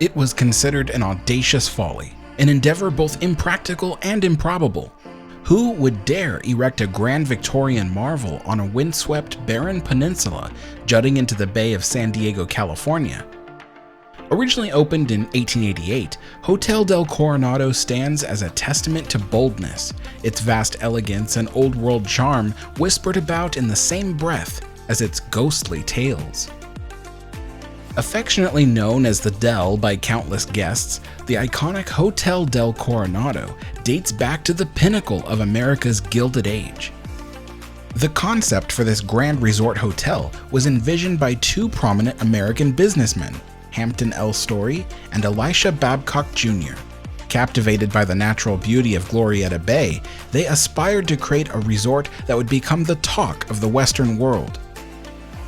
It was considered an audacious folly, an endeavor both impractical and improbable. Who would dare erect a grand Victorian marvel on a windswept, barren peninsula jutting into the Bay of San Diego, California? Originally opened in 1888, Hotel Del Coronado stands as a testament to boldness, its vast elegance and old-world charm whispered about in the same breath as its ghostly tales. Affectionately known as the Del by countless guests, the iconic Hotel Del Coronado dates back to the pinnacle of America's Gilded Age. The concept for this grand resort hotel was envisioned by two prominent American businessmen, Hampton L. Story and Elisha Babcock Jr. Captivated by the natural beauty of Glorietta Bay, they aspired to create a resort that would become the talk of the Western world.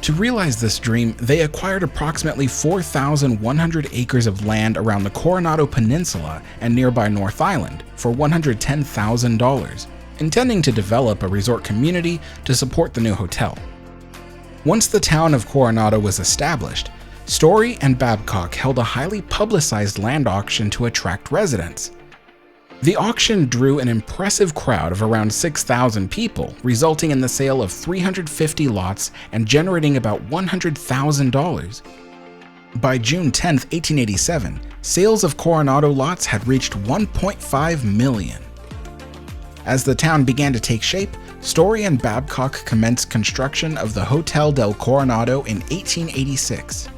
To realize this dream, they acquired approximately 4,100 acres of land around the Coronado Peninsula and nearby North Island for $110,000, intending to develop a resort community to support the new hotel. Once the town of Coronado was established, Story and Babcock held a highly publicized land auction to attract residents. The auction drew an impressive crowd of around 6,000 people, resulting in the sale of 350 lots and generating about $100,000. By June 10, 1887, sales of Coronado lots had reached 1.5 million. As the town began to take shape, Story and Babcock commenced construction of the Hotel Del Coronado in 1886.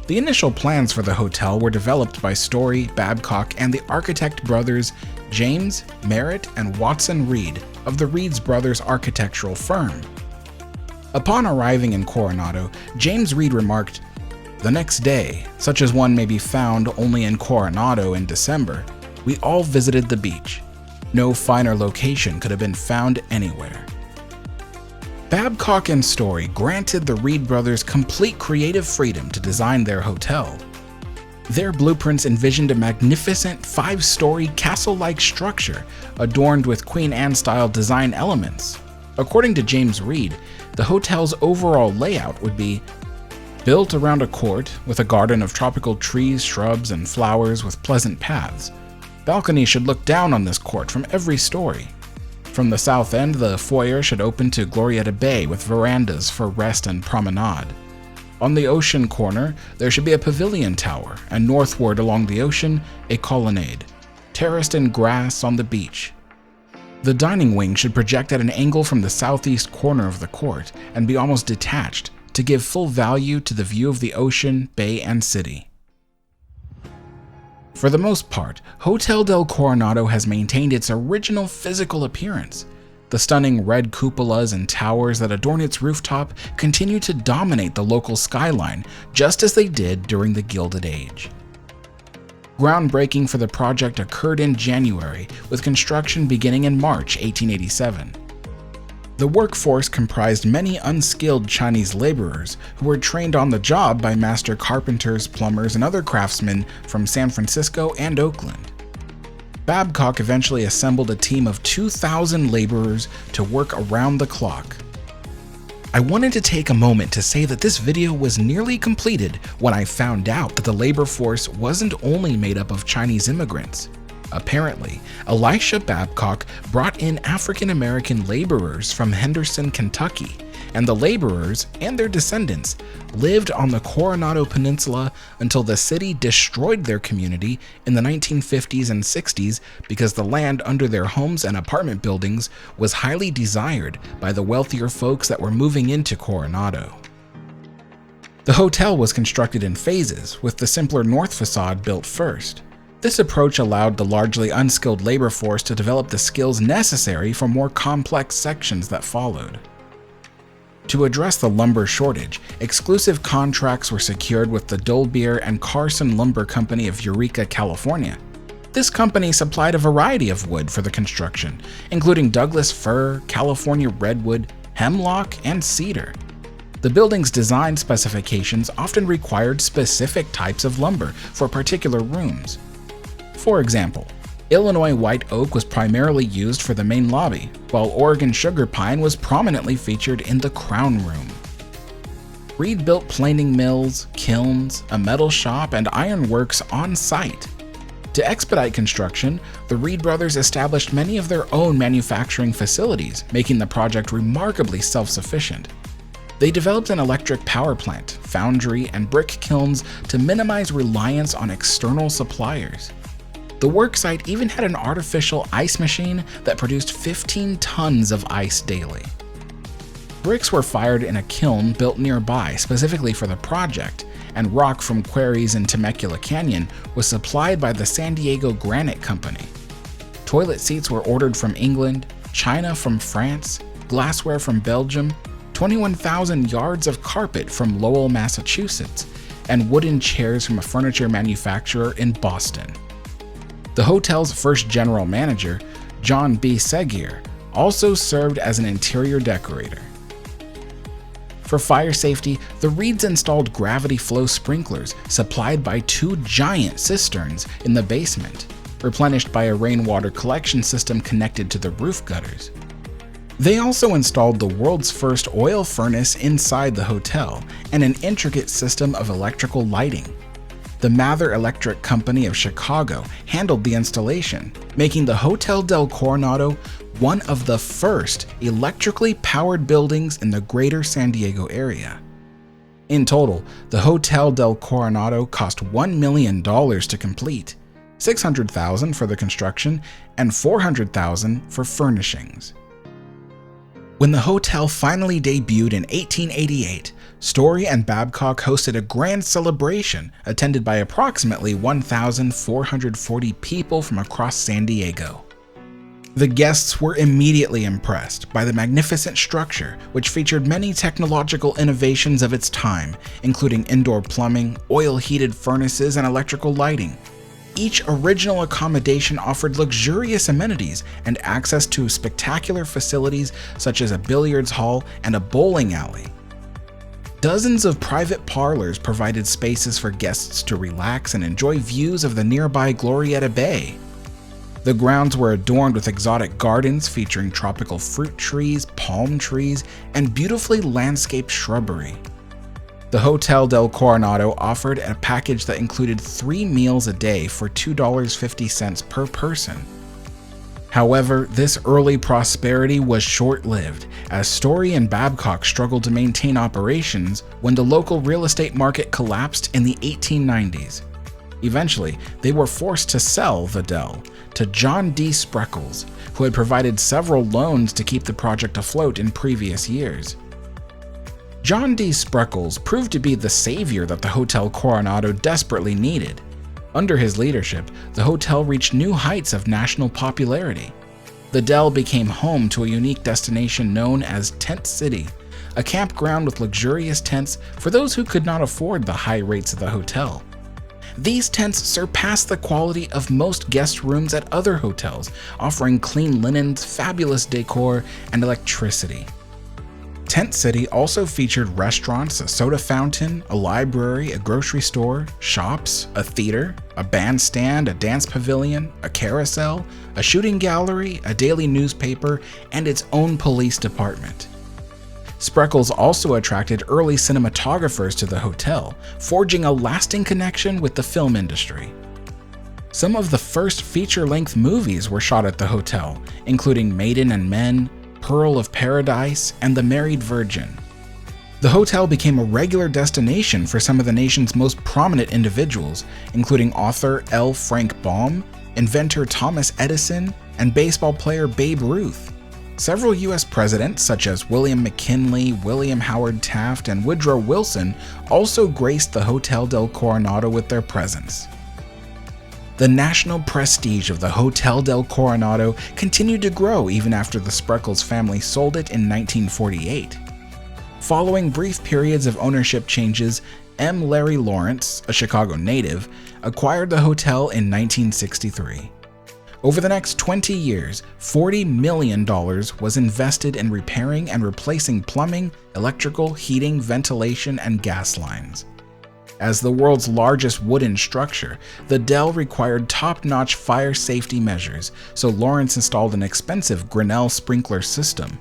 The initial plans for the hotel were developed by Story, Babcock, and the architect brothers James, Merritt, and Watson Reed of the Reeds Brothers architectural firm. Upon arriving in Coronado, James Reed remarked, "The next day, such as one may be found only in Coronado in December, we all visited the beach. No finer location could have been found anywhere." Babcock and Story granted the Reed brothers complete creative freedom to design their hotel. Their blueprints envisioned a magnificent 5-story castle-like structure adorned with Queen Anne-style design elements. According to James Reed, the hotel's overall layout would be built around a court with a garden of tropical trees, shrubs, and flowers with pleasant paths. Balconies should look down on this court from every story. From the south end, the foyer should open to Glorietta Bay with verandas for rest and promenade. On the ocean corner, there should be a pavilion tower, and northward along the ocean, a colonnade, terraced in grass on the beach. The dining wing should project at an angle from the southeast corner of the court and be almost detached to give full value to the view of the ocean, bay, and city. For the most part, Hotel Del Coronado has maintained its original physical appearance. The stunning red cupolas and towers that adorn its rooftop continue to dominate the local skyline, just as they did during the Gilded Age. Groundbreaking for the project occurred in January, with construction beginning in March 1887. The workforce comprised many unskilled Chinese laborers who were trained on the job by master carpenters, plumbers, and other craftsmen from San Francisco and Oakland. Babcock eventually assembled a team of 2,000 laborers to work around the clock. I wanted to take a moment to say that this video was nearly completed when I found out that the labor force wasn't only made up of Chinese immigrants. Apparently, Elisha Babcock brought in African-American laborers from Henderson, Kentucky, and the laborers and their descendants lived on the Coronado Peninsula until the city destroyed their community in the 1950s and 60s because the land under their homes and apartment buildings was highly desired by the wealthier folks that were moving into Coronado. The hotel was constructed in phases, with the simpler north facade built first. This approach allowed the largely unskilled labor force to develop the skills necessary for more complex sections that followed. To address the lumber shortage, exclusive contracts were secured with the Dolbear and Carson Lumber Company of Eureka, California. This company supplied a variety of wood for the construction, including Douglas fir, California redwood, hemlock, and cedar. The building's design specifications often required specific types of lumber for particular rooms. For example, Illinois white oak was primarily used for the main lobby, while Oregon sugar pine was prominently featured in the crown room. Reed built planing mills, kilns, a metal shop, and ironworks on site. To expedite construction, the Reed brothers established many of their own manufacturing facilities, making the project remarkably self-sufficient. They developed an electric power plant, foundry, and brick kilns to minimize reliance on external suppliers. The worksite even had an artificial ice machine that produced 15 tons of ice daily. Bricks were fired in a kiln built nearby specifically for the project, and rock from quarries in Temecula Canyon was supplied by the San Diego Granite Company. Toilet seats were ordered from England, china from France, glassware from Belgium, 21,000 yards of carpet from Lowell, Massachusetts, and wooden chairs from a furniture manufacturer in Boston. The hotel's first general manager, John B. Segier, also served as an interior decorator. For fire safety, the Reeds installed gravity flow sprinklers supplied by 2 giant cisterns in the basement, replenished by a rainwater collection system connected to the roof gutters. They also installed the world's first oil furnace inside the hotel and an intricate system of electrical lighting. The Mather Electric Company of Chicago handled the installation, making the Hotel Del Coronado one of the first electrically powered buildings in the greater San Diego area. In total, the Hotel Del Coronado cost $1 million to complete, $600,000 for the construction, and $400,000 for furnishings. When the hotel finally debuted in 1888, Story and Babcock hosted a grand celebration attended by approximately 1,440 people from across San Diego. The guests were immediately impressed by the magnificent structure, which featured many technological innovations of its time, including indoor plumbing, oil-heated furnaces, and electrical lighting. Each original accommodation offered luxurious amenities and access to spectacular facilities such as a billiards hall and a bowling alley. Dozens of private parlors provided spaces for guests to relax and enjoy views of the nearby Glorieta Bay. The grounds were adorned with exotic gardens featuring tropical fruit trees, palm trees, and beautifully landscaped shrubbery. The Hotel Del Coronado offered a package that included 3 meals a day for $2.50 per person. However, this early prosperity was short-lived, as Story and Babcock struggled to maintain operations when the local real estate market collapsed in the 1890s. Eventually, they were forced to sell the Del to John D. Spreckels, who had provided several loans to keep the project afloat in previous years. John D. Spreckels proved to be the savior that the Hotel Coronado desperately needed. Under his leadership, the hotel reached new heights of national popularity. The Del became home to a unique destination known as Tent City, a campground with luxurious tents for those who could not afford the high rates of the hotel. These tents surpassed the quality of most guest rooms at other hotels, offering clean linens, fabulous decor, and electricity. Tent City also featured restaurants, a soda fountain, a library, a grocery store, shops, a theater, a bandstand, a dance pavilion, a carousel, a shooting gallery, a daily newspaper, and its own police department. Spreckels also attracted early cinematographers to the hotel, forging a lasting connection with the film industry. Some of the first feature-length movies were shot at the hotel, including Maiden and Men, Pearl of Paradise, and The Married Virgin. The hotel became a regular destination for some of the nation's most prominent individuals, including author L. Frank Baum, inventor Thomas Edison, and baseball player Babe Ruth. Several U.S. presidents, such as William McKinley, William Howard Taft, and Woodrow Wilson, also graced the Hotel Del Coronado with their presence. The national prestige of the Hotel Del Coronado continued to grow even after the Spreckels family sold it in 1948. Following brief periods of ownership changes, M. Larry Lawrence, a Chicago native, acquired the hotel in 1963. Over the next 20 years, $40 million was invested in repairing and replacing plumbing, electrical, heating, ventilation, and gas lines. As the world's largest wooden structure, the Del required top-notch fire safety measures, so Lawrence installed an expensive Grinnell sprinkler system.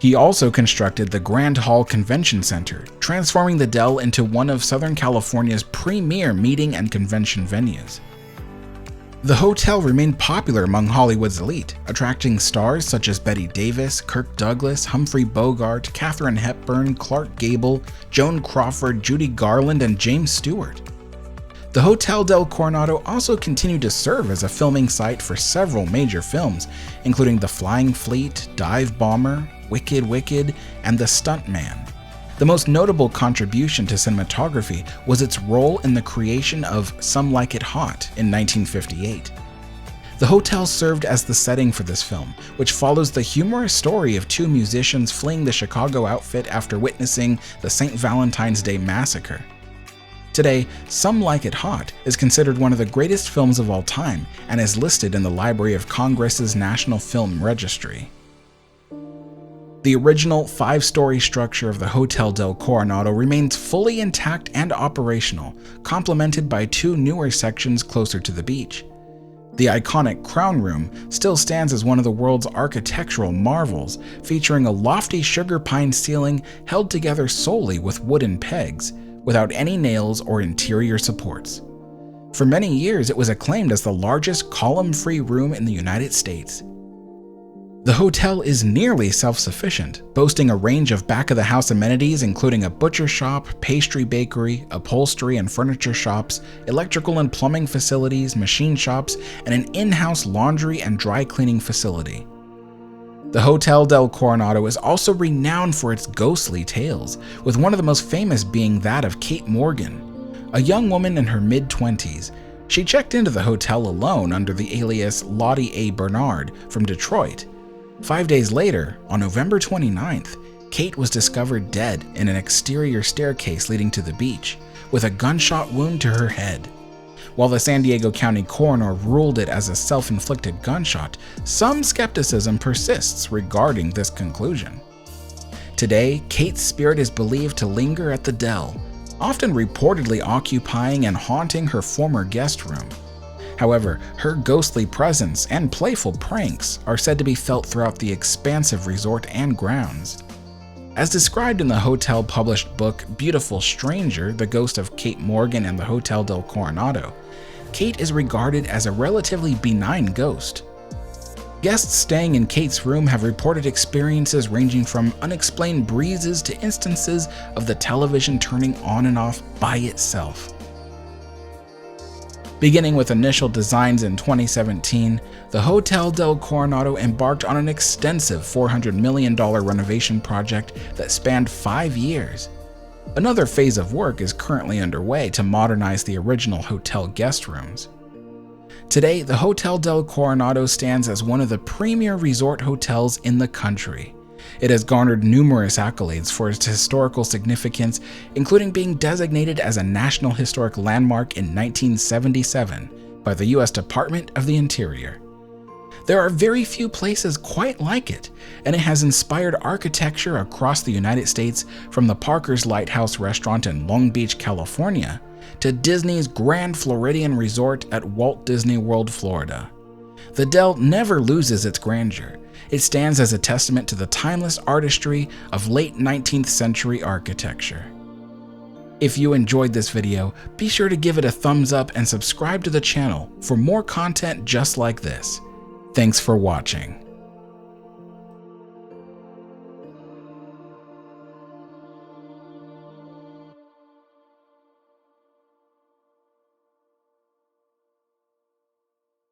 He also constructed the Grand Hall Convention Center, transforming the Del into one of Southern California's premier meeting and convention venues. The hotel remained popular among Hollywood's elite, attracting stars such as Bette Davis, Kirk Douglas, Humphrey Bogart, Katharine Hepburn, Clark Gable, Joan Crawford, Judy Garland, and James Stewart. The Hotel Del Coronado also continued to serve as a filming site for several major films, including The Flying Fleet, Dive Bomber, Wicked Wicked, and The Stuntman. The most notable contribution to cinematography was its role in the creation of Some Like It Hot in 1958. The hotel served as the setting for this film, which follows the humorous story of two musicians fleeing the Chicago outfit after witnessing the St. Valentine's Day Massacre. Today, Some Like It Hot is considered one of the greatest films of all time and is listed in the Library of Congress's National Film Registry. The original 5-story structure of the Hotel Del Coronado remains fully intact and operational, complemented by 2 newer sections closer to the beach. The iconic Crown Room still stands as one of the world's architectural marvels, featuring a lofty sugar pine ceiling held together solely with wooden pegs, without any nails or interior supports. For many years, it was acclaimed as the largest column-free room in the United States. The hotel is nearly self-sufficient, boasting a range of back-of-the-house amenities including a butcher shop, pastry bakery, upholstery and furniture shops, electrical and plumbing facilities, machine shops, and an in-house laundry and dry cleaning facility. The Hotel Del Coronado is also renowned for its ghostly tales, with one of the most famous being that of Kate Morgan, a young woman in her mid-20s. She checked into the hotel alone under the alias Lottie A. Bernard from Detroit. 5 days later, on November 29th, Kate was discovered dead in an exterior staircase leading to the beach, with a gunshot wound to her head. While the San Diego County coroner ruled it as a self-inflicted gunshot, some skepticism persists regarding this conclusion. Today, Kate's spirit is believed to linger at the Del, often reportedly occupying and haunting her former guest room. However, her ghostly presence and playful pranks are said to be felt throughout the expansive resort and grounds. As described in the hotel published book Beautiful Stranger, The Ghost of Kate Morgan and the Hotel Del Coronado, Kate is regarded as a relatively benign ghost. Guests staying in Kate's room have reported experiences ranging from unexplained breezes to instances of the television turning on and off by itself. Beginning with initial designs in 2017, the Hotel Del Coronado embarked on an extensive $400 million renovation project that spanned 5 years. Another phase of work is currently underway to modernize the original hotel guest rooms. Today, the Hotel Del Coronado stands as one of the premier resort hotels in the country. It has garnered numerous accolades for its historical significance, including being designated as a National Historic Landmark in 1977 by the U.S. Department of the Interior. There are very few places quite like it, and it has inspired architecture across the United States, from the Parker's Lighthouse restaurant in Long Beach, California, to Disney's Grand Floridian Resort at Walt Disney World, Florida. The Del never loses its grandeur. It stands as a testament to the timeless artistry of late 19th century architecture. If you enjoyed this video, be sure to give it a thumbs up and subscribe to the channel for more content just like this. Thanks for watching.